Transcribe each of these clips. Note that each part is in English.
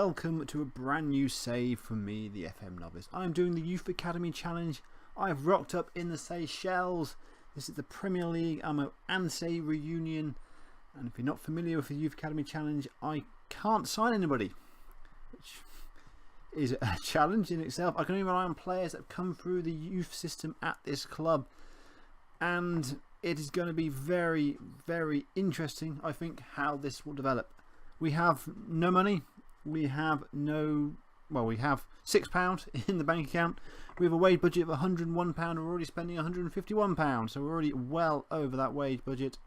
welcome to a brand new save from me, the FM Novice. I'm doing the Youth Academy Challenge. I've rocked up in the Seychelles. This is the Premier League. I'm at Anse Reunion. And if you're not familiar with the Youth Academy Challenge, I can't sign anybody, which is a challenge in itself. I can only rely on players that have come through the youth system at this club. And it is going to be very, very interesting, I think, how this will develop. We have no money. We have no, well, we have £6 in the bank account. We have a wage budget of £101. We're already spending £151. So we're already well over that wage budget.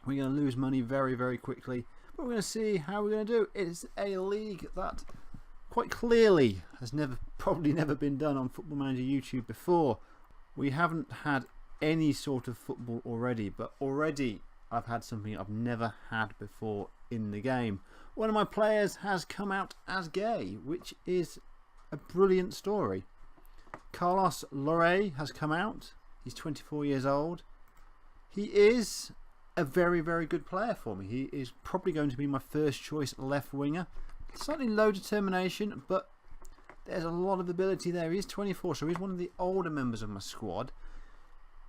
We're going to lose money very, very quickly. But we're going to see how we're going to do. It is a league that quite clearly has probably never been done on Football Manager YouTube before. We haven't had any sort of football already, but already I've had something I've never had before in the game. One of my players has come out as gay, which is a brilliant story. Carlos Lore has come out. He's 24 years old. He is a very, very good player for me. He is probably going to be my first choice left winger. Slightly low determination, but there's a lot of ability there. He's 24, so he's one of the older members of my squad.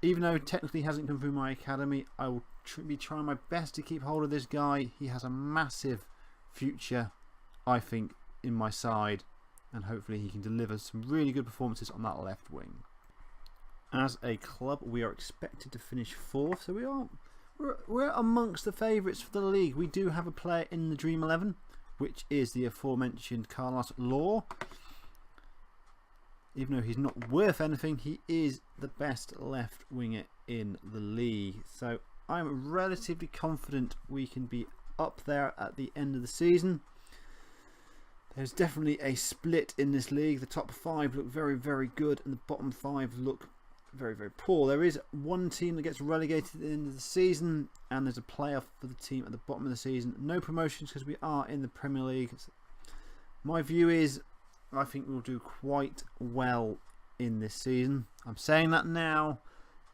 Even though technically he hasn't come through my academy, I will be trying my best to keep hold of this guy. He has a massive future, I think, in my side, and hopefully he can deliver some really good performances on that left wing. As a club, we are expected to finish 4th, so we're amongst the favourites for the league. We do have a player in the Dream 11, which is the aforementioned Carlos Law. Even though he's not worth anything, he is the best left winger in the league. So I'm relatively confident we can be up there at the end of the season. There's definitely a split in this league. The top 5 look very, very good, and the bottom 5 look very, very poor. There is one team that gets relegated at the end of the season, and there's a playoff for the team at the bottom of the season. No promotions because we are in the Premier League. My view is I think we'll do quite well in this season. I'm saying that now.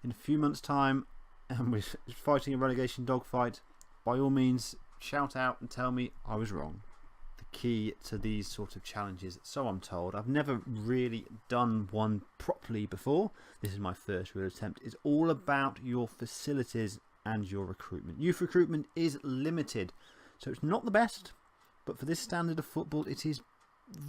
In a few months' time, and we're fighting a relegation dogfight, by all means, shout out and tell me I was wrong. The key to these sort of challenges, so I'm told, I've never really done one properly before. This is my first real attempt. It's all about your facilities and your recruitment. Youth recruitment is limited, so it's not the best, but for this standard of football, it is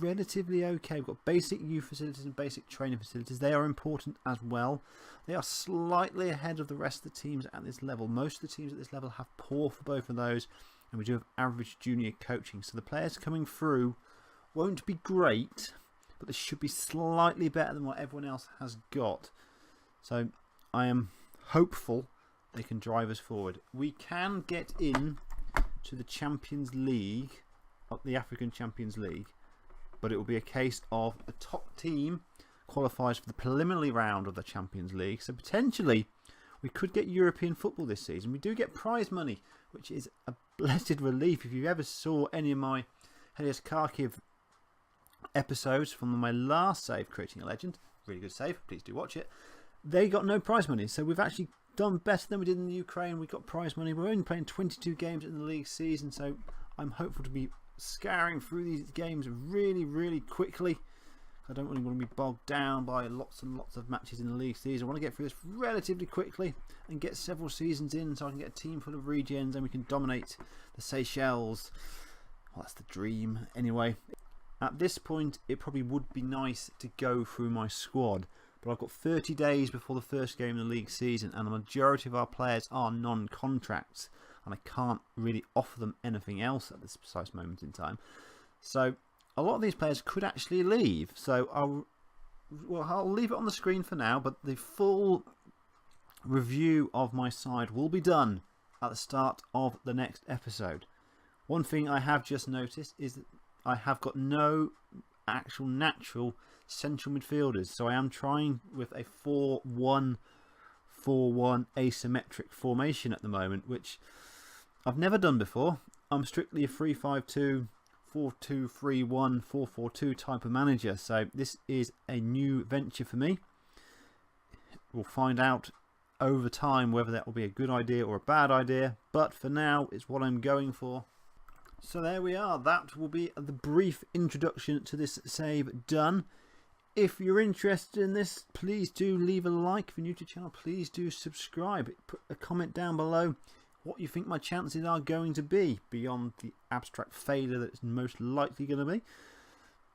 relatively okay. We've got basic youth facilities and basic training facilities. They are important as well. They are slightly ahead of the rest of the teams at this level. Most of the teams at this level have poor for both of those, and we do have average junior coaching. So the players coming through won't be great, but they should be slightly better than what everyone else has got. So I am hopeful they can drive us forward. We can get in to the Champions League, the African Champions League, but it will be a case of the top team qualifies for the preliminary round of the Champions League. So potentially we could get European football this season. We do get prize money, which is a blessed relief. If you ever saw any of my Helios Kharkiv episodes from my last save, Creating a Legend, really good save, please do watch it, they got no prize money. So we've actually done better than we did in the Ukraine. We got prize money. We're only playing 22 games in the league season, so I'm hopeful to be scouring through these games really, really quickly. I don't really want to be bogged down by lots and lots of matches in the league season. I want to get through this relatively quickly and get several seasons in so I can get a team full of regens and we can dominate the Seychelles. Well, that's the dream. Anyway, at this point, it probably would be nice to go through my squad, but I've got 30 days before the first game of the league season, and the majority of our players are non-contracts, and I can't really offer them anything else at this precise moment in time. So a lot of these players could actually leave. So I'll leave it on the screen for now, but the full review of my side will be done at the start of the next episode. One thing I have just noticed is that I have got no actual natural central midfielders. So I am trying with a 4-1-4-1 asymmetric formation at the moment, which I've never done before. I'm strictly a 3-5-2, 4-2-3-1, 4-4-2 type of manager. So this is a new venture for me. We'll find out over time whether that will be a good idea or a bad idea. But for now, it's what I'm going for. So there we are. That will be the brief introduction to this save done. If you're interested in this, please do leave a like. If you're new to the channel, please do subscribe. Put a comment down below what you think my chances are going to be beyond the abstract failure that it's most likely going to be,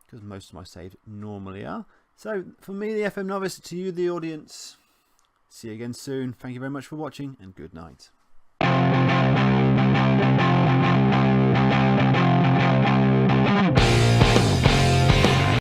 because most of my saves normally are. So for me, the FM novice, to you, the audience, see you again soon. Thank you very much for watching, and good night.